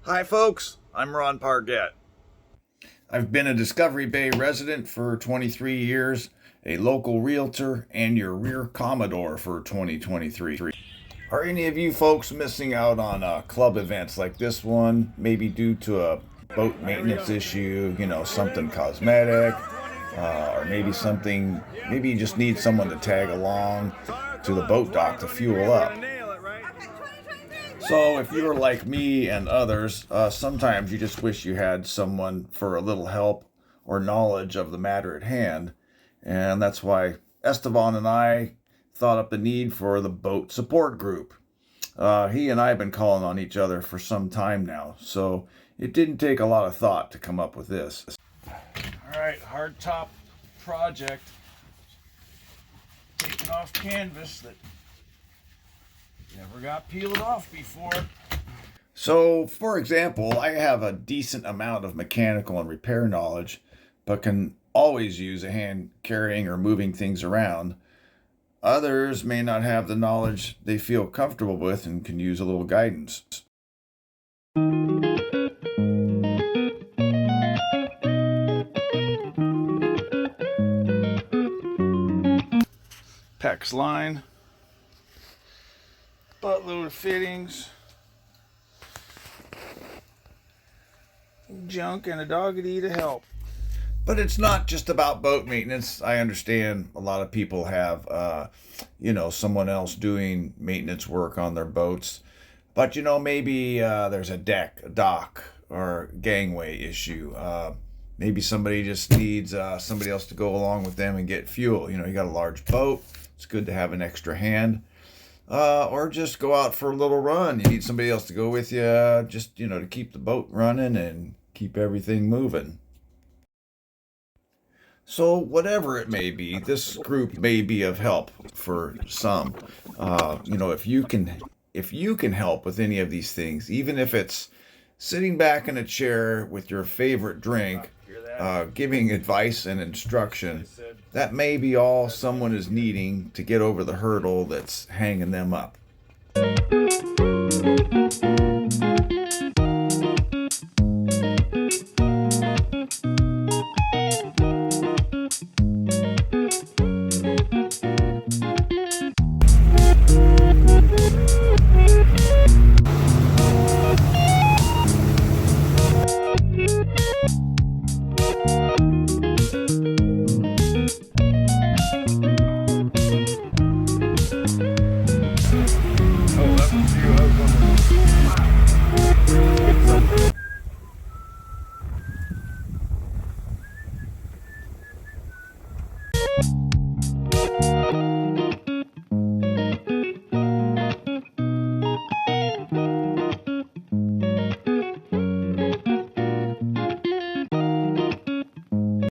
Hi, folks. I'm Ron Pargett. I've been a Discovery Bay resident for 23 years, a local realtor, and your rear Commodore for 2023. Are any of you folks missing out on club events like this one, maybe due to a boat maintenance issue, something cosmetic, or maybe you just need someone to tag along to the boat dock to fuel up? So, if you're like me and others, sometimes you just wish you had someone for a little help or knowledge of the matter at hand. And that's why Esteban and I thought up the need for the boat support group. He and I have been calling on each other for some time now, so it didn't take a lot of thought to come up with this. All right, hardtop project. Taking off canvas that never got peeled off before. So, for example, I have a decent amount of mechanical and repair knowledge, but can always use a hand carrying or moving things around. Others may not have the knowledge they feel comfortable with and can use a little guidance. PEX line, buttload of fittings, junk, and a doggedy to help. But it's not just about boat maintenance. I understand a lot of people have, someone else doing maintenance work on their boats. But, maybe there's a deck, a dock, or gangway issue. Maybe somebody just needs somebody else to go along with them and get fuel. You got a large boat. It's good to have an extra hand. Or just go out for a little run. You need somebody else to go with you, just, to keep the boat running and keep everything moving. So whatever it may be, this group may be of help for some. If you can help with any of these things, even if it's sitting back in a chair with your favorite drink, giving advice and instruction, that may be all someone is needing to get over the hurdle that's hanging them up.